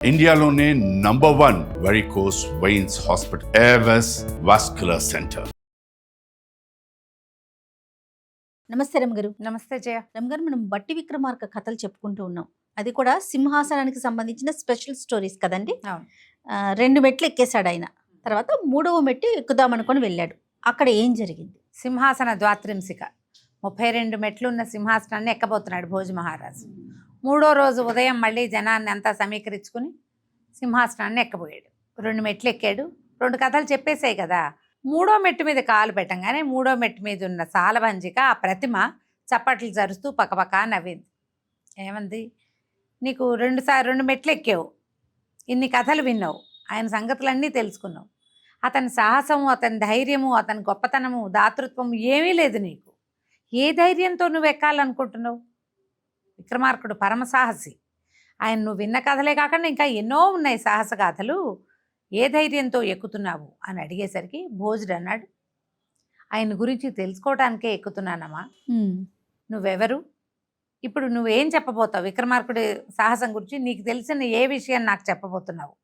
ఇండియాలోనే #1 varicose veins hospital Avis vascular centre. నమస్తే రమగారు. నమస్తే జయ. రమగారు, మనం బట్టి విక్రమార్క కథలు చెప్పుకుంటూ ఉన్నాం. అది కూడా సింహాసనానికి సంబంధించిన స్పెషల్ స్టోరీస్ కదండి. అవును. 2 మెట్లు ఎక్కేశాడు ఆయన. తర్వాత 3వ మెట్టు ఎక్కుదామనుకొని వెళ్ళాడు. అక్కడ ఏం జరిగింది? సింహాసన ద్వాత్రింశిక 32 మెట్లు ఉన్న సింహాసనాన్ని ఎక్కబోతున్నాడు భోజ మహారాజు. 3వ రోజు ఉదయం మళ్ళీ జనాన్ని అంతా సమీకరించుకుని సింహాసనాన్ని ఎక్కబోయాడు. 2 మెట్లు ఎక్కాడు. 2 కథలు చెప్పేశాయి కదా. 3వ మెట్టు మీద కాలు పెట్టంగానే 3వ మెట్టు మీద ఉన్న సాలభంజిక ఆ ప్రతిమ చప్పట్లు జరుస్తూ పక్కపక్క నవ్వింది. ఏమంది? నీకు 2 మెట్లు ఎక్కావు, ఇన్ని కథలు విన్నావు, ఆయన సంగతులన్నీ తెలుసుకున్నావు. అతని సాహసము, అతని ధైర్యము, అతని గొప్పతనము, దాతృత్వం ఏమీ లేదు నీకు. ఏ ధైర్యంతో నువ్వు ఎక్కాలనుకుంటున్నావు? విక్రమార్కుడు పరమసాహసి. ఆయన నువ్వు విన్న కథలే కాకుండా ఇంకా ఎన్నో ఉన్నాయి సాహస గాథలు. ఏ ధైర్యంతో ఎక్కుతున్నావు అని అడిగేసరికి భోజుడు అన్నాడు, ఆయన గురించి తెలుసుకోవడానికే ఎక్కుతున్నానమ్మా. నువ్వెవరు? ఇప్పుడు నువ్వేం చెప్పబోతావు? విక్రమార్కుడి సాహసం గురించి నీకు తెలిసిన ఏ విషయం నాకు చెప్పబోతున్నావు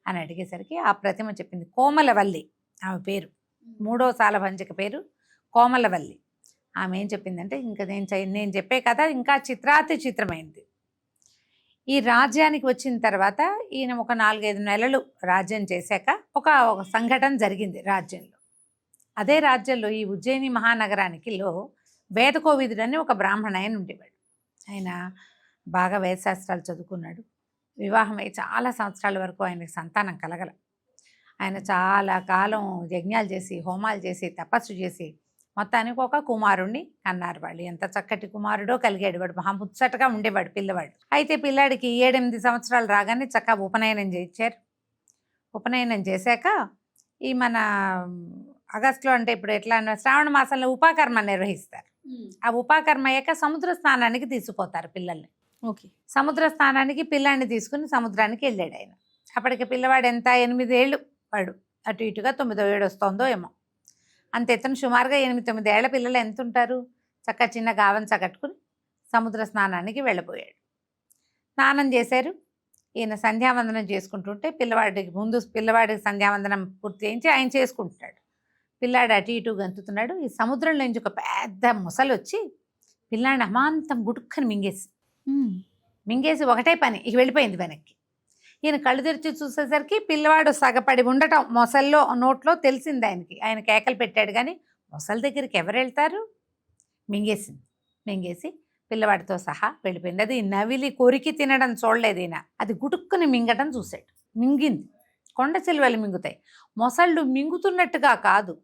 అని అడిగేసరికి ఆ ప్రతిమ చెప్పింది. కోమలవల్లి ఆమె పేరు. 3వ సాలభంజిక పేరు కోమలవల్లి. ఆమె ఏం చెప్పిందంటే, ఇంకా నేను చెప్పే కథ ఇంకా చిత్రాతి చిత్రమైంది. ఈ రాజ్యానికి వచ్చిన తర్వాత ఈయన ఒక 4-5 నెలలు రాజ్యం చేశాక ఒక సంఘటన జరిగింది రాజ్యంలో. అదే రాజ్యంలో ఈ ఉజ్జయిని మహానగరానికిలో వేదకోవిదుడు అని ఒక బ్రాహ్మణ ఆయన ఉండేవాడు. ఆయన బాగా వేదశాస్త్రాలు చదువుకున్నాడు. వివాహమై చాలా సంవత్సరాల వరకు ఆయనకి సంతానం కలగల. ఆయన చాలా కాలం యజ్ఞాలు చేసి, హోమాలు చేసి, తపస్సు చేసి మొత్తానికి ఒక కుమారుణ్ణి కన్నారు. వాళ్ళు ఎంత చక్కటి కుమారుడో కలిగాడు. వాడు మహాముచ్చటగా ఉండేవాడు పిల్లవాడు. అయితే పిల్లాడికి 7-8 సంవత్సరాలు రాగానే చక్కగా ఉపనయనం చేయించారు. ఉపనయనం చేశాక ఈ మన ఆగస్టులో, అంటే ఇప్పుడు ఎట్లా శ్రావణ మాసంలో ఉపాకర్మ నిర్వహిస్తారు. ఆ ఉపాకర్మ అయ్యాక సముద్ర స్నానానికి తీసుకుపోతారు పిల్లల్ని. ఓకే. సముద్ర స్నానానికి పిల్లాడిని తీసుకుని సముద్రానికి వెళ్ళాడు ఆయన. అప్పటికి పిల్లవాడు ఎంత 8 ఏళ్ళు, వాడు అటు ఇటుగా 9వ ఏడు వస్తుందో ఏమో. అంత ఎత్తున సుమారుగా 8-9 ఏళ్ల పిల్లలు ఎంత ఉంటారు? చక్క చిన్న గావంచ కట్టుకుని సముద్ర స్నానానికి వెళ్ళిపోయాడు. స్నానం చేశారు. ఈయన సంధ్యావందనం చేసుకుంటుంటే పిల్లవాడికి సంధ్యావందనం పూర్తి చేయించి ఆయన చేసుకుంటున్నాడు. పిల్లాడు అటు ఇటు గంతుతున్నాడు. ఈ సముద్రంలో నుంచి ఒక పెద్ద మొసలు వచ్చి పిల్లాడిని అమాంతం గుడుక్కని మింగేసి ఒకటే పని ఇక వెళ్ళిపోయింది వెనక్కి. ఈయన కళ్ళు తెరిచి చూసేసరికి పిల్లవాడు సగపడి ఉండటం మొసల్లో నోట్లో తెలిసింది ఆయనకి. ఆయన కేకలు పెట్టాడు కానీ మొసల దగ్గరికి ఎవరు వెళ్తారు? మింగేసి పిల్లవాడితో సహా వెళ్ళిపోయింది. అది నవిలి కొరికి తినడం చూడలేదు ఈయన. అది గుటుక్కుని మింగటం చూశాడు. మింగింది. కొండ చిలువలు మింగుతాయి. మొసళ్ళు మింగుతున్నట్టుగా కాదు,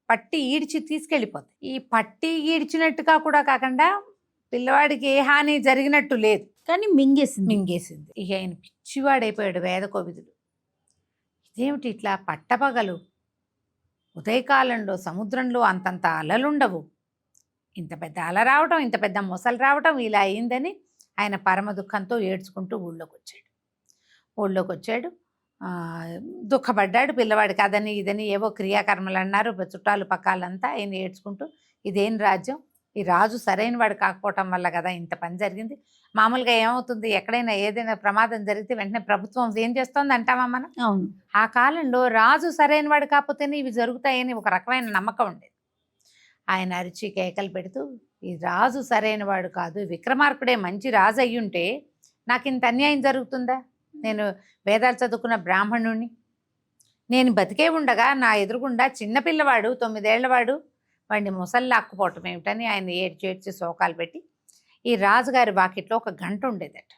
పట్టి ఈడ్చి తీసుకెళ్ళిపోతాయి. ఈ పట్టి ఈడ్చినట్టుగా కూడా కాకుండా పిల్లవాడికి ఏ హాని జరిగినట్టు లేదు, కానీ మింగేసింది. ఇక ఆయన పిచ్చివాడైపోయాడు వేదకోవిదుడు. ఇదేమిటి ఇట్లా పట్టపగలు ఉదయకాలంలో సముద్రంలో అంతంత అలలుండవు, ఇంత పెద్ద అల రావటం, ఇంత పెద్ద మొసలు రావటం ఇలా అయిందని ఆయన పరమ దుఃఖంతో ఏడ్చుకుంటూ ఊళ్ళోకి వచ్చాడు. దుఃఖపడ్డాడు. పిల్లవాడు కాదని ఇదని ఏవో క్రియాకర్మలు అన్నారు చుట్టాలు పక్కాలంతా. ఆయన ఏడ్చుకుంటూ, ఇదేం రాజ్యం, ఈ రాజు సరైన వాడు కాకపోవటం వల్ల కదా ఇంత పని జరిగింది. మామూలుగా ఏమవుతుంది, ఎక్కడైనా ఏదైనా ప్రమాదం జరిగితే వెంటనే ప్రభుత్వం ఏం చేస్తోంది అంటామా మనం? అవును. ఆ కాలంలో రాజు సరైన వాడు కాకపోతేనే ఇవి జరుగుతాయని ఒక రకమైన నమ్మకం ఉండేది. ఆయన అరిచి కేకలు పెడుతూ, ఈ రాజు సరైన వాడు కాదు, విక్రమార్కుడే మంచి రాజు అయ్యుంటే నాకు ఇంత అన్యాయం జరుగుతుందా? నేను వేదాలు చదువుకున్న బ్రాహ్మణుణ్ణి, నేను బతికే ఉండగా నా ఎదురుగుండా చిన్నపిల్లవాడు 9 ఏళ్లవాడు వాడిని మొసళ్ళు లాక్కుపోవటం ఏమిటని ఆయన ఏడ్చి శోకాలు పెట్టి, ఈ రాజుగారి వాకిట్లో ఒక గంట ఉండేదట.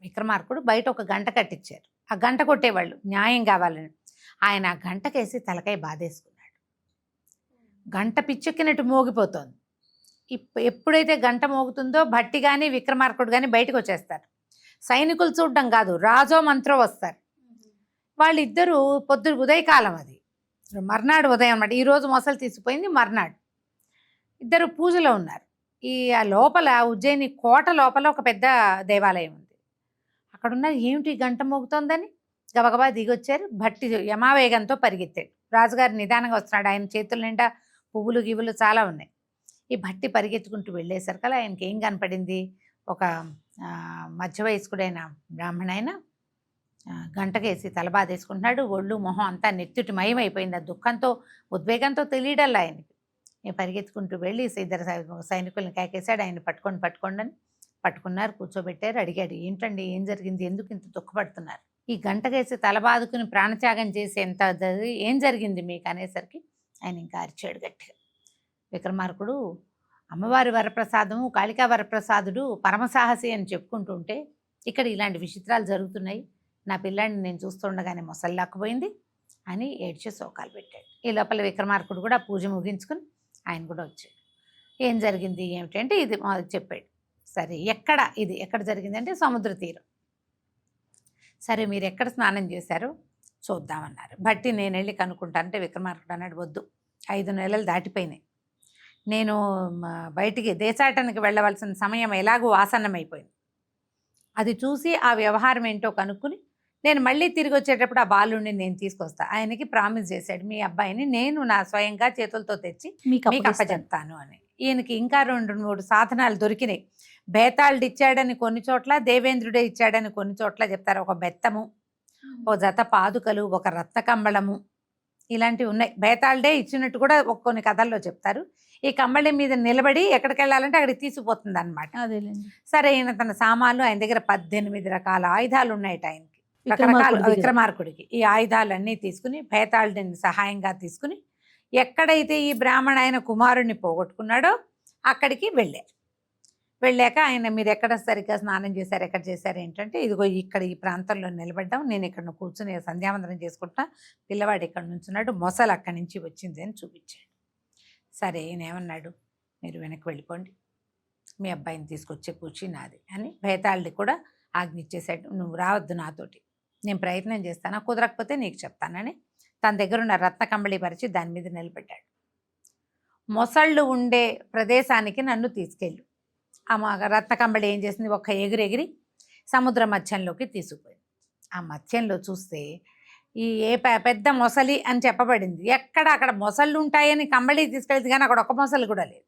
విక్రమార్కుడు బయట ఒక గంట కట్టించారు. ఆ గంట కొట్టేవాళ్ళు న్యాయం కావాలని. ఆయన ఆ గంటకేసి తలకాయ బాధేసుకున్నాడు. గంట పిచ్చెక్కినట్టు మోగిపోతోంది. ఎప్పుడైతే గంట మోగుతుందో భట్టి కానీ విక్రమార్కుడు కానీ బయటకు వచ్చేస్తారు. సైనికులు చూడడం కాదు, రాజో మంత్రో వస్తారు. వాళ్ళిద్దరూ ఉదయకాలం, అది మర్నాడు ఉదయం అన్నమాట. ఈరోజు మొసలు తీసిపోయింది, మర్నాడు ఇద్దరు పూజలో ఉన్నారు. ఆ లోపల ఉజ్జయిని కోట లోపల ఒక పెద్ద దేవాలయం ఉంది. అక్కడున్న ఏమిటి గంట మోగుతోందని గబగబా దిగొచ్చారు. భట్టి యమావేగంతో పరిగెత్తాడు. రాజుగారు నిదానంగా వస్తున్నాడు. ఆయన చేతుల నిండా పువ్వులు గివ్వులు చాలా ఉన్నాయి. ఈ భట్టి పరిగెత్తుకుంటూ వెళ్ళేసరికల్లా ఆయనకి ఏం కనపడింది? ఒక మధ్య వయస్కుడైన బ్రాహ్మణ ఆయన గంటకేసి తలబాదేసుకుంటున్నాడు. ఒళ్ళు మొహం అంతా నెత్తుటి మయమైపోయింది. ఆ దుఃఖంతో ఉద్వేగంతో తెలియడల్లా ఆయనకి. నేను పరిగెత్తుకుంటూ వెళ్ళి ఇద్దరు సైనికులను కేకేశాడు. ఆయన పట్టుకోండి అని పట్టుకున్నారు, కూర్చోబెట్టారు. అడిగాడు, ఏంటండి, ఏం జరిగింది, ఎందుకు ఇంత దుఃఖపడుతున్నారు? ఈ గంటకేసి తలబాదుకుని ప్రాణత్యాగం చేసేంత ఏం జరిగింది మీకు అనేసరికి ఆయన ఇంకా అరిచాడు గట్టిగా. విక్రమార్కుడు అమ్మవారి వరప్రసాదము, కాళికా వరప్రసాదుడు పరమసాహసి అని చెప్పుకుంటుంటే ఇక్కడ ఇలాంటి విచిత్రాలు జరుగుతున్నాయి. నా పిల్లాడిని నేను చూస్తుండగానే మొసల్లాక్కుపోయింది అని ఏడ్చే శోకాలు పెట్టాడు. ఈ లోపల విక్రమార్కుడు కూడా పూజ ముగించుకుని ఆయన కూడా వచ్చాడు. ఏం జరిగింది ఏమిటంటే ఇది చెప్పాడు. సరే, ఎక్కడ జరిగింది అంటే సముద్ర తీరం. సరే, మీరు ఎక్కడ స్నానం చేశారు చూద్దామన్నారు. బట్టి నేను వెళ్ళి కనుక్కుంటానంటే విక్రమార్కుడు అన్నాడు, వద్దు, 5 నెలలు దాటిపోయినాయి. నేను బయటికి దేశాటనకి వెళ్ళవలసిన సమయం ఎలాగూ ఆసన్నమైపోయింది. అది చూసి ఆ వ్యవహారం ఏంటో కనుక్కుని నేను మళ్ళీ తిరిగి వచ్చేటప్పుడు ఆ బాలుడిని నేను తీసుకొస్తా. ఆయనకి ప్రామిస్ చేశాడు, మీ అబ్బాయిని నేను నా స్వయంగా చేతులతో తెచ్చి మీకు అప్పచెప్తాను అని. ఈయనకి ఇంకా 2-3 సాధనాలు దొరికినాయి. బేతాళుడు ఇచ్చాడని కొన్ని చోట్ల, దేవేంద్రుడే ఇచ్చాడని కొన్ని చోట్ల చెప్తారు. ఒక బెత్తము, ఓ జత పాదుకలు, ఒక రత్న కంబళము, ఇలాంటివి ఉన్నాయి. బేతాళుడే ఇచ్చినట్టు కూడా కొన్ని కథల్లో చెప్తారు. ఈ కంబళి మీద నిలబడి ఎక్కడికి వెళ్ళాలంటే అక్కడికి తీసుకుపోతుంది అనమాట. సరే, ఈయన తన సామాన్లు, ఆయన దగ్గర 18 రకాల ఆయుధాలు ఉన్నాయట ఆయనకి, రకరకాల విక్రమార్కుడికి. ఈ ఆయుధాలన్నీ తీసుకుని బేతాళుడిని సహాయంగా తీసుకుని ఎక్కడైతే ఈ బ్రాహ్మణ ఆయన కుమారుడిని పోగొట్టుకున్నాడో అక్కడికి వెళ్ళాక ఆయన, మీరు ఎక్కడ సరిగ్గా స్నానం చేశారు, ఎక్కడ చేశారు ఏంటంటే, ఇదిగో ఇక్కడ ఈ ప్రాంతంలో నిలబడ్డాం, నేను ఇక్కడ కూర్చుని సంధ్యావందనం చేసుకుంటా, పిల్లవాడు ఇక్కడ నుంచున్నాడు, మొసలు అక్కడి నుంచి వచ్చింది అని చూపించాడు. సరే, ఏమన్నాడు, మీరు వెనక్కి వెళ్ళిపోండి, మీ అబ్బాయిని తీసుకొచ్చే పూచి నాది అని భేతాళుడి కూడా ఆజ్ఞ ఇచ్చేశాడు. నువ్వు రావద్దు నాతోటి, నేను ప్రయత్నం చేస్తాను, కుదరకపోతే నీకు చెప్తానని తన దగ్గర ఉన్న రత్న కంబళి పరిచి దాని మీద నిలబెట్టాడు. మొసళ్ళు ఉండే ప్రదేశానికి నన్ను తీసుకెళ్ళు. ఆ రత్న కంబళి ఏం చేసింది, ఒక్క ఎగిరి సముద్ర మధ్యంలోకి తీసుకుపోయింది. ఆ మధ్యంలో చూస్తే ఈ పెద్ద మొసలి అని చెప్పబడింది. అక్కడ మొసళ్ళు ఉంటాయని కంబళి తీసుకెళ్తే కానీ అక్కడ ఒక మొసలి కూడా లేదు.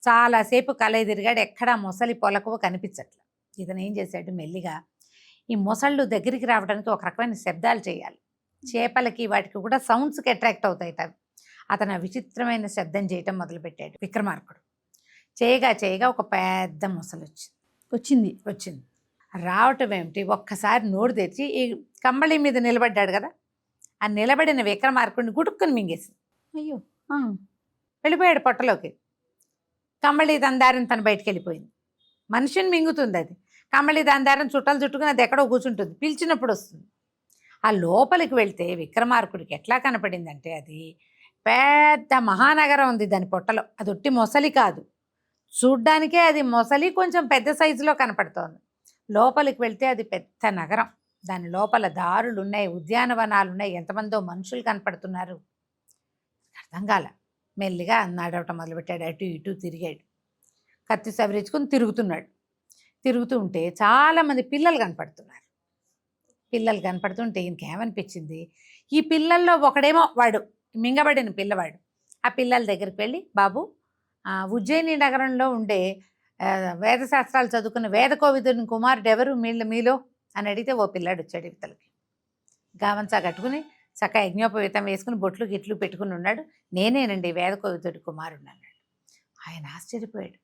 చాలాసేపు కలయి తిరిగాడు, ఎక్కడా మొసలి పొలకువ కనిపించట్లేదు. ఇతను ఏం చేశాడు, మెల్లిగా ఈ మొసళ్ళు దగ్గరికి రావడానికి ఒక రకమైన శబ్దాలు చేయాలి. చేపలకి వాటికి కూడా సౌండ్స్కి అట్రాక్ట్ అవుతాయి. అతను విచిత్రమైన శబ్దం చేయటం మొదలుపెట్టాడు విక్రమార్కుడు. చేయగా ఒక పెద్ద మొసలు వచ్చింది. రావటం ఏమిటి, ఒక్కసారి నోరు తెరిచి ఈ కంబళి మీద నిలబడ్డాడు కదా, ఆ నిలబడిన విక్రమార్కుడిని గుటుక్కుని మింగేసింది. అయ్యో, వెళ్ళిపోయాడు పొట్టలోకి. కంబళి దందారని తను బయటికి వెళ్ళిపోయింది. మనిషిని మింగుతుంది అది. కంబళి దందారని చుట్టాలు చుట్టుకుని అది ఎక్కడో కూర్చుంటుంది, పిలిచినప్పుడు వస్తుంది. ఆ లోపలికి వెళ్తే విక్రమార్కుడికి ఎట్లా కనపడిందంటే, అది పెద్ద మహానగరం ఉంది దాని పొట్టలో. అది ఒట్టి మొసలి కాదు, చూడ్డానికే అది మొసలి కొంచెం పెద్ద సైజులో కనపడుతోంది. లోపలికి వెళ్తే అది పెద్ద నగరం. దాని లోపల దారులు ఉన్నాయి, ఉద్యానవనాలు ఉన్నాయి, ఎంతమందో మనుషులు కనపడుతున్నారు. అర్థం కాల. మెల్లిగా నడవటం మొదలుపెట్టాడు, అటు ఇటు తిరిగాడు, కత్తి సవరించుకుని తిరుగుతూ ఉంటే చాలామంది పిల్లలు కనపడుతుంటే ఈయనకేమనిపించింది, ఈ పిల్లల్లో ఒకడేమో వాడు మింగబడిన పిల్లవాడు. ఆ పిల్లల దగ్గరికి వెళ్ళి, బాబు, ఉజ్జయిని నగరంలో ఉండే వేదశాస్త్రాలు చదువుకున్న వేదకోవిదుని కుమారుడు ఎవరు మీలో అని అడిగితే ఓ పిల్లాడు వచ్చాడు. ఇవతలకి గావంచా కట్టుకుని చక్క యజ్ఞోపవీతం వేసుకుని బొట్లు గిట్లు పెట్టుకుని ఉన్నాడు. నేనేనండి వేదకోవిదుడి కుమారుడు అన్నాడు. ఆయన ఆశ్చర్యపోయాడు.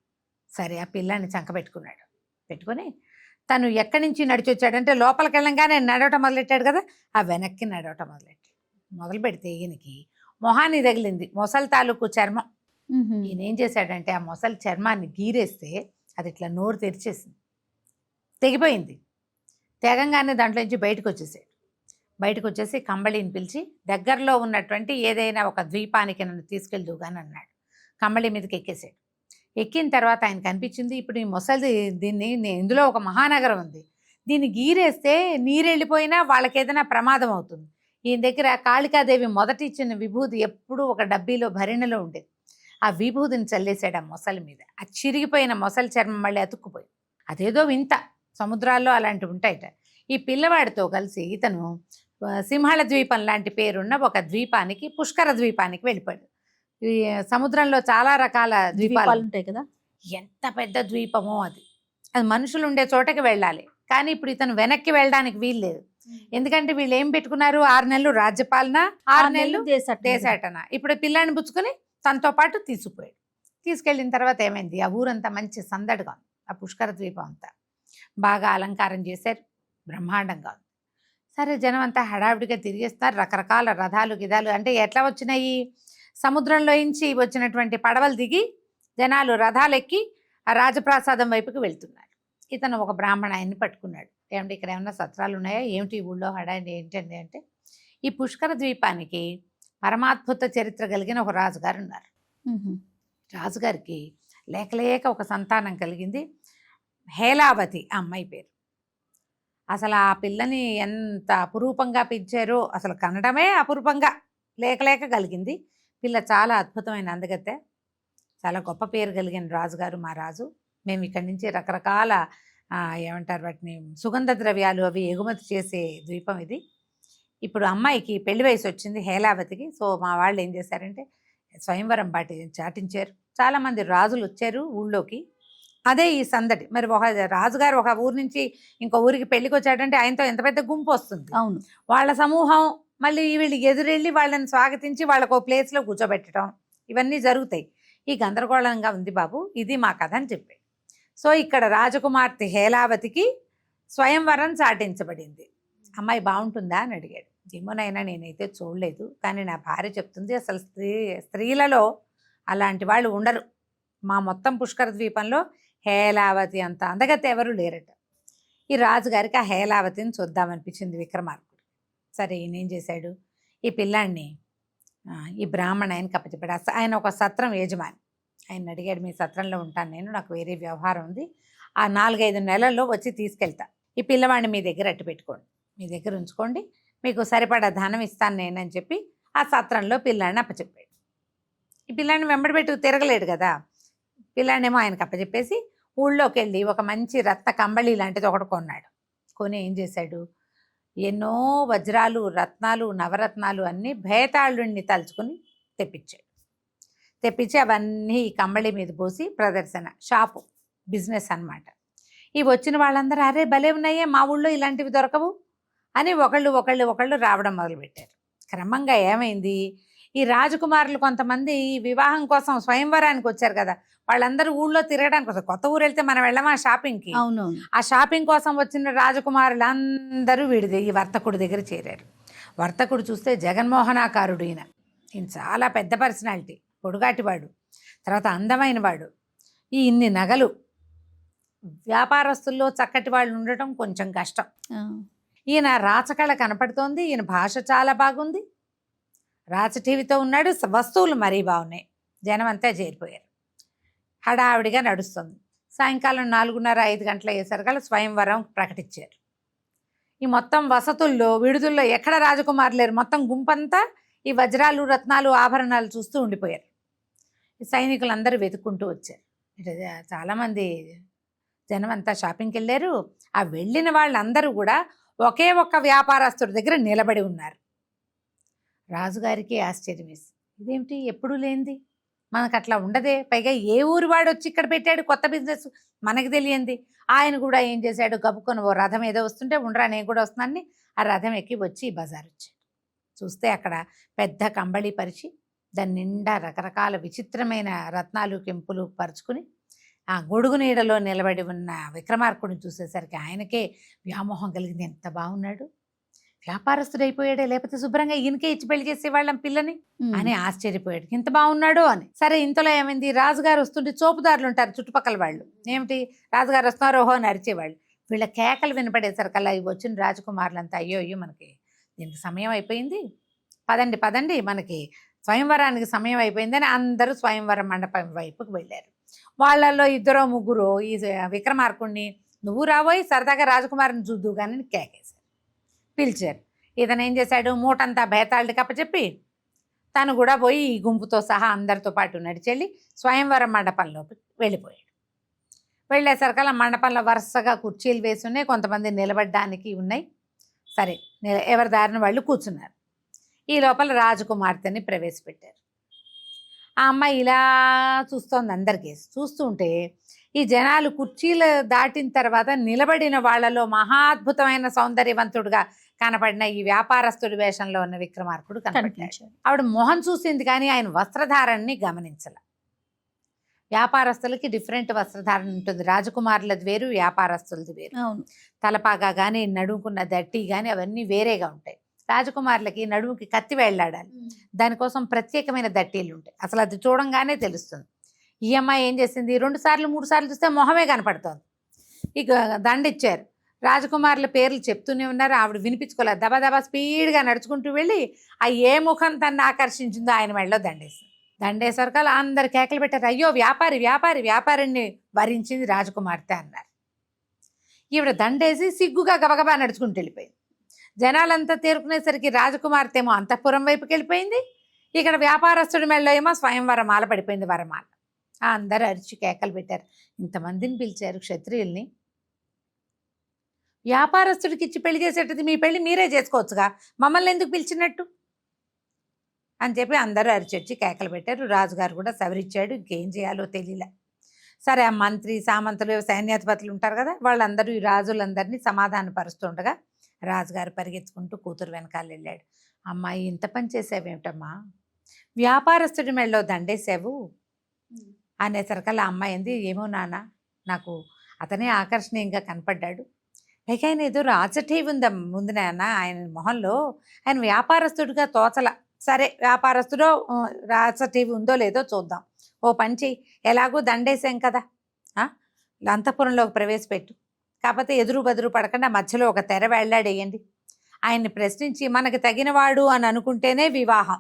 సరే, ఆ పిల్లాన్ని పెట్టుకుని తను ఎక్కడి నుంచి నడిచి వచ్చాడంటే, లోపలికి వెళ్ళంగానే నడవటం మొదలెట్టాడు కదా, ఆ వెనక్కి నడవటం మొదలు పెడితే ఈయనకి మొహాన్ని తగిలింది మొసలి తాలూకు చర్మం. ఈయన ఏం చేశాడంటే, ఆ మొసలి చర్మాన్ని గీరేస్తే అది ఇట్లా నోరు తెరిచేసింది, తెగిపోయింది. తెగంగానే దాంట్లో నుంచి బయటకు వచ్చేసి కంబళిని పిలిచి, దగ్గరలో ఉన్నటువంటి ఏదైనా ఒక ద్వీపానికి నన్ను తీసుకెళ్దుగాని అన్నాడు. కంబళి మీదకి ఎక్కేసాడు. ఎక్కిన తర్వాత ఆయనకు అనిపించింది, ఇప్పుడు ఈ మొసలి ఇందులో ఒక మహానగరం ఉంది, దీన్ని గీరేస్తే నీరు వెళ్ళిపోయినా వాళ్ళకి ఏదైనా ప్రమాదం అవుతుంది. ఈయన దగ్గర కాళికాదేవి మొదటి ఇచ్చిన విభూతి ఎప్పుడూ ఒక డబ్బీలో భరిణలో ఉండేది. ఆ విభూతిని చల్లేశాడు ఆ మొసలి మీద. ఆ చిరిగిపోయిన మొసలి చర్మం మళ్ళీ అతుక్కుపోయి. అదేదో వింత, సముద్రాల్లో అలాంటివి ఉంటాయట. ఈ పిల్లవాడితో కలిసి ఇతను సింహళ ద్వీపం లాంటి పేరున్న ఒక ద్వీపానికి, పుష్కర ద్వీపానికి వెళ్ళిపోయాడు. ఈ సముద్రంలో చాలా రకాల ద్వీపాలు ఉంటాయి కదా. ఎంత పెద్ద ద్వీపమో అది మనుషులు ఉండే చోటకి వెళ్ళాలి, కానీ ఇప్పుడు ఇతను వెనక్కి వెళ్ళడానికి వీలు లేదు. ఎందుకంటే వీళ్ళు ఏం పెట్టుకున్నారు, 6 నెలలు రాజ్యపాలన, 6 నెలలు దేశాటన. ఇప్పుడు పిల్లాన్ని పుచ్చుకొని తనతో పాటు తీసుకుపోయాడు. తీసుకెళ్ళిన తర్వాత ఏమైంది, ఆ ఊరంతా మంచి సందడిగా ఉంది. ఆ పుష్కర ద్వీపం అంతా బాగా అలంకారం చేశారు, బ్రహ్మాండంగా ఉంది. సరే జనం అంతా హడావిడిగా తిరిగేస్తారు. రకరకాల రథాలు గిదాలు, అంటే ఎట్లా వచ్చినాయి, సముద్రంలో నుంచి వచ్చినటువంటి పడవలు దిగి జనాలు రథాలు ఎక్కి ఆ రాజప్రాసాదం వైపుకి వెళ్తున్నారు. ఇతను ఒక బ్రాహ్మణ ఆయన్ని పట్టుకున్నాడు. ఏమంటే ఇక్కడ ఏమన్నా సత్రాలు ఉన్నాయా ఏమిటి, ఈ ఊళ్ళో హడావిడి ఏంటండి అంటే, ఈ పుష్కర ద్వీపానికి పరమాద్భుత చరిత్ర కలిగిన ఒక రాజుగారు ఉన్నారు. రాజుగారికి లేక ఒక సంతానం కలిగింది, హేలావతి ఆ అమ్మాయి పేరు. అసలు ఆ పిల్లని ఎంత అపురూపంగా పెంచారో, అసలు కనడమే అపురూపంగా లేక కలిగింది పిల్ల. చాలా అద్భుతమైన అందగత్తె, చాలా గొప్ప పేరు కలిగిన రాజుగారు మా రాజు. మేము ఇక్కడి నుంచి రకరకాల ఏమంటారు వాటిని, సుగంధ ద్రవ్యాలు అవి ఎగుమతి చేసే ద్వీపం ఇది. ఇప్పుడు అమ్మాయికి పెళ్లి వయసు వచ్చింది హేలావతికి. సో మా వాళ్ళు ఏం చేశారంటే స్వయంవరం చాటించారు. చాలామంది రాజులు వచ్చారు ఊళ్ళోకి. అదే ఈ సందడి. మరి ఒక రాజుగారు ఒక ఊరు నుంచి ఇంకో ఊరికి పెళ్లికి వచ్చాడంటే ఆయనతో ఎంత పెద్ద గుంపు వస్తుంది. అవును, వాళ్ళ సమూహం మళ్ళీ వీళ్ళు ఎదురెళ్ళి వాళ్ళని స్వాగతించి వాళ్ళకు ప్లేస్లో కూర్చోబెట్టడం, ఇవన్నీ జరుగుతాయి. ఈ గందరగోళంగా ఉంది బాబు, ఇది మా కథ అని చెప్పాడు. సో ఇక్కడ రాజకుమార్తె హేలావతికి స్వయంవరం చాటించబడింది. అమ్మాయి బాగుంటుందా అని అడిగాడు. ఏమోనైనా నేనైతే చూడలేదు, కానీ నా భార్య చెప్తుంది అసలు స్త్రీలలో అలాంటి వాళ్ళు ఉండరు. మా మొత్తం పుష్కర ద్వీపంలో హేలావతి అంత అందగతే ఎవరు లేరట. ఈ రాజుగారికి ఆ హేలావతిని చూద్దామనిపించింది విక్రమార్కుడు. సరే ఈయన ఏం చేశాడు, ఈ పిల్లాన్ని ఈ బ్రాహ్మణ ఆయనకి అప్పచెప్పాడు. ఆయన ఒక సత్రం యజమాని. ఆయన అడిగాడు, మీ సత్రంలో ఉంటాను నేను, నాకు వేరే వ్యవహారం ఉంది, ఆ 4-5 నెలల్లో వచ్చి తీసుకెళ్తా. ఈ పిల్లవాడిని మీ దగ్గర అట్టు పెట్టుకోండి, మీ దగ్గర ఉంచుకోండి, మీకు సరిపడా ధనం ఇస్తాను నేనని చెప్పి ఆ సత్రంలో పిల్లాడిని అప్పచెప్పాడు. ఈ పిల్లాడిని వెంబడిపెట్టుకు తిరగలేడు కదా. పిల్లాడినేమో ఆయనకు అప్పచెప్పేసి ఊళ్ళోకి వెళ్ళి ఒక మంచి రత్న కంబళి లాంటిది ఒకటి కొన్నాడు. కొని ఏం చేశాడు, ఎన్నో వజ్రాలు, రత్నాలు, నవరత్నాలు అన్నీ భేతాళుడిని తలుచుకుని తెప్పించాడు. తెప్పించి అవన్నీ ఈ కంబళి మీద పోసి ప్రదర్శన, షాపు, బిజినెస్ అన్నమాట. ఇవి వచ్చిన వాళ్ళందరూ అరే భలే ఉన్నాయే, మా ఊళ్ళో ఇలాంటివి దొరకవు అని ఒకళ్ళు రావడం మొదలుపెట్టారు. క్రమంగా ఏమైంది, ఈ రాజకుమారులు కొంతమంది వివాహం కోసం స్వయంవరానికి వచ్చారు కదా, వాళ్ళందరూ ఊళ్ళో తిరగడానికి వస్తారు. కొత్త ఊరు వెళ్తే మనం వెళ్ళమా షాపింగ్కి, ఆ షాపింగ్ కోసం వచ్చిన రాజకుమారులు అందరూ ఈ వర్తకుడి దగ్గర చేరారు. వర్తకుడు చూస్తే జగన్మోహనాకారుడు. ఈయన చాలా పెద్ద పర్సనాలిటీ, పొడుగాటివాడు, తర్వాత అందమైన వాడు, ఇన్ని నగలు. వ్యాపారస్తుల్లో చక్కటి వాళ్ళు ఉండటం కొంచెం కష్టం. ఈయన రాచకళ కనపడుతోంది, ఈయన భాష చాలా బాగుంది, రాచటీవితో ఉన్నాడు, వస్తువులు మరీ బాగున్నాయి. జనం అంతా చేరిపోయారు, హడావిడిగా నడుస్తుంది. సాయంకాలం 4:30-5 గంటల అయ్యేసరికల్లా స్వయంవరం ప్రకటించారు. ఈ మొత్తం వసతుల్లో విడుదల్లో ఎక్కడ రాజకుమారు లేరు. మొత్తం గుంపంతా ఈ వజ్రాలు, రత్నాలు, ఆభరణాలు చూస్తూ ఉండిపోయారు. ఈ సైనికులందరూ వెతుక్కుంటూ వచ్చారు. చాలామంది జనం అంతా షాపింగ్కి వెళ్ళారు. ఆ వెళ్ళిన వాళ్ళందరూ కూడా ఒకే ఒక్క వ్యాపారస్తుడి దగ్గర నిలబడి ఉన్నారు. రాజుగారికి ఆశ్చర్యం వేసి, ఇదేమిటి ఎప్పుడూ లేనిది, మనకు అట్లా ఉండదే, పైగా ఏ ఊరు వాడు వచ్చి ఇక్కడ పెట్టాడు కొత్త బిజినెస్, మనకు తెలియంది. ఆయన కూడా ఏం చేశాడు, గబుకొని ఓ రథం ఏదో వస్తుంటే ఉండరా నేను కూడా వస్తున్నాను, ఆ రథం ఎక్కి వచ్చి బజార్ వచ్చాడు. చూస్తే అక్కడ పెద్ద కంబళి పరిచి దాని నిండా రకరకాల విచిత్రమైన రత్నాలు, కెంపులు పరుచుకుని ఆ గొడుగు నీడలో నిలబడి ఉన్న విక్రమార్కుడిని చూసేసరికి ఆయనకే వ్యామోహం కలిగింది. ఎంత బాగున్నాడు, వ్యాపారస్తుడు అయిపోయాడే, లేకపోతే శుభ్రంగా ఈయనకే ఇచ్చి పెళ్లి చేసేవాళ్ళం పిల్లని అని ఆశ్చర్యపోయాడు. ఇంత బాగున్నాడు అని. సరే ఇంతలో ఏమైంది, రాజుగారు వస్తుంటే చోపుదారులు ఉంటారు చుట్టుపక్కల వాళ్ళు, ఏమిటి రాజుగారు వస్తున్నారు ఓహో అని అరిచేవాళ్ళు. వీళ్ళ కేకలు వినపడేసరికల్లా ఇవి వచ్చిన రాజకుమారులంతా అయ్యో మనకి దీనికి సమయం అయిపోయింది, పదండి మనకి స్వయంవరానికి సమయం అయిపోయిందని అందరూ స్వయంవరం మండపం వైపుకి వెళ్ళారు. వాళ్ళల్లో 2-3 ఈ విక్రమార్కుడిని నువ్వు రాబోయి సరదాగా రాజకుమారిని చూద్దు కానీ కేకేశారు, పిలిచారు. ఇతను ఏం చేశాడు, మూటంతా భేతాళుడికి అప్పచెప్పి తను కూడా పోయి ఈ గుంపుతో సహా అందరితో పాటు నడిచెళ్ళి స్వయంవరం మండపంలోకి వెళ్ళిపోయాడు. వెళ్ళేసరికల్లా మండపంలో వరుసగా కుర్చీలు వేసి ఉన్నాయి, కొంతమంది నిలబడడానికి ఉన్నాయి. సరే ఎవరి దారిని వాళ్ళు కూర్చున్నారు. ఈ లోపల రాజకుమార్తెని ప్రవేశపెట్టారు. ఆ అమ్మాయి ఇలా చూస్తోంది అందరికీ. చూస్తుంటే ఈ జనాలు కుర్చీలు దాటిన తర్వాత నిలబడిన వాళ్ళలో మహాద్భుతమైన సౌందర్యవంతుడుగా కనపడిన ఈ వ్యాపారస్తుడి వేషంలో ఉన్న విక్రమార్కుడు కనపడ్డాడు. కనిపించాడు. ఆవిడ మొహం చూసింది కానీ ఆయన వస్త్రధారణని గమనించాల. వ్యాపారస్తులకి డిఫరెంట్ వస్త్రధారణ ఉంటుంది. రాజకుమారులది వేరు, వ్యాపారస్తులది వేరు. అవును. తలపాగా కానీ నడుముకున్న దట్టి కానీ అవన్నీ వేరేగా ఉంటాయి. రాజకుమారులకి నడుముకి కత్తి వేళ్లాడాలి, దానికోసం ప్రత్యేకమైన దట్టీలు ఉంటాయి. అసలు అది చూడంగానే తెలుస్తుంది. ఈ అమ్మాయి ఏం చేసింది, 2 సార్లు 3 సార్లు చూస్తే మొహమే కనపడుతోంది. ఇక దండ ఇచ్చారు, రాజకుమారుల పేర్లు చెప్తూనే ఉన్నారు. ఆవిడ వినిపించుకోలేదు, దబా స్పీడ్గా నడుచుకుంటూ వెళ్ళి ఆ ఏ ముఖం తన్ని ఆకర్షించిందో ఆయన మెడలో దండేసింది. దండేసరికల్ అందరు కేకలు పెట్టారు, అయ్యో వ్యాపారి వ్యాపారి వ్యాపారిని వరించింది రాజకుమార్తె అన్నారు. ఈవిడ దండేసి సిగ్గుగా గబగబా నడుచుకుంటూ వెళ్ళిపోయింది. జనాలంతా తేరుకునేసరికి రాజకుమార్తె ఏమో అంతఃపురం వైపుకి వెళ్ళిపోయింది. ఇక్కడ వ్యాపారస్తుడి మెడలో ఏమో స్వయంవర మాల పడిపోయింది, వరమాల. అందరూ అరిచి కేకలు పెట్టారు, ఇంతమందిని పిలిచారు క్షత్రియుల్ని, వ్యాపారస్తుడికి ఇచ్చి పెళ్లి చేసేటది మీ పెళ్లి మీరే చేసుకోవచ్చుగా, మమ్మల్ని ఎందుకు పిలిచినట్టు అని చెప్పి అందరూ అరిచొచ్చి కేకలు పెట్టారు. రాజుగారు కూడా సవరించాడు, ఇంకేం చేయాలో తెలియలే. సరే, ఆ మంత్రి సామంతులు సైన్యాధిపతులు ఉంటారు కదా, వాళ్ళందరూ ఈ రాజులందరినీ సమాధానపరుస్తుండగా రాజుగారు పరిగెత్తుకుంటూ కూతురు వెనకాల వెళ్ళాడు. అమ్మాయి ఇంత పని చేసావేమిటమ్మా, వ్యాపారస్తుడి మెడలో దండేసావు అనేసరికల్లా అమ్మాయి ఏంది, ఏమో నాన్న, నాకు అతనే ఆకర్షణీయంగా కనపడ్డాడు, పైగా ఆయన ఏదో రాజఠీవి ఉంది నాన్న ఆయన మొహంలో, ఆయన వ్యాపారస్తుడిగా తోచల. సరే, వ్యాపారస్తుడో రాజఠీవి ఉందో లేదో చూద్దాం, ఓ పని చెయ్యి, ఎలాగో దండేసాం కదా, అంతఃపురంలోకి ప్రవేశపెట్టు, కాకపోతే ఎదురు బదురు పడకుండా మధ్యలో ఒక తెర వేళ్లాడేయండి, ఆయన్ని ప్రశ్నించి మనకి తగినవాడు అని అనుకుంటేనే వివాహం,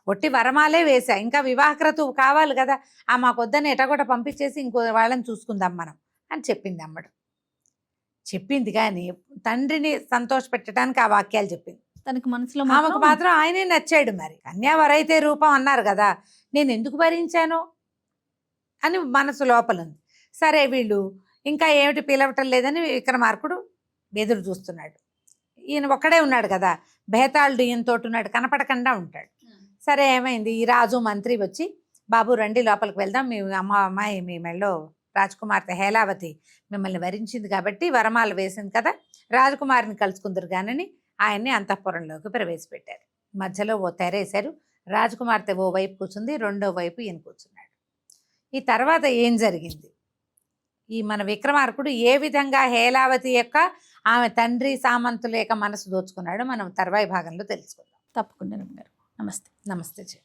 ఒట్టి వరమాలే వేశా, ఇంకా వివాహక్రతువు కావాలి కదా, ఆ మాకొద్దని ఎటగొట పంపించేసి ఇంకో వాళ్ళని చూసుకుందాం మనం అని చెప్పింది అమ్మడు. చెప్పింది కానీ తండ్రిని సంతోషపెట్టడానికి ఆ వాక్యాలు చెప్పింది. తనకు మనసులో ఆమెకు మాత్రం ఆయనే నచ్చాడు. మరి కన్యావరైతే రూపం అన్నారు కదా, నేను ఎందుకు భరించాను అని మనసు లోపల ఉంది. సరే, వీళ్ళు ఇంకా ఏమిటి పిలవటం లేదని విక్రమార్కుడు ఎదురు చూస్తున్నాడు. ఈయన ఒక్కడే ఉన్నాడు కదా, బేతాళుడు ఈయనతో ఉన్నాడు, కనపడకుండా ఉంటాడు. సరే, ఏమైంది, ఈ రాజు మంత్రి వచ్చి, బాబు రండి లోపలికి వెళ్దాం, మీ అమ్మాయి మీ మెళ్ళో రాజకుమార్తె హేలావతి మిమ్మల్ని వరించింది కాబట్టి వరమాల వేసింది కదా, రాజకుమారిని కలుసుకుందరు కానని ఆయన్ని అంతఃపురంలోకి ప్రవేశపెట్టారు. మధ్యలో ఓ తెరేశారు, రాజకుమార్తె ఓ వైపు కూర్చుంది, రెండో వైపు ఈయన కూర్చున్నాడు. ఈ తర్వాత ఏం జరిగింది, ఈ మన విక్రమార్కుడు ఏ విధంగా హేలావతి యొక్క ఆమె తండ్రి సామంతుల యొక్క మనసు దోచుకున్నాడో మనం తర్వాయి భాగంలో తెలుసుకుందాం. తప్పకుండా రమ్య గారు. నమస్తే. నమస్తే.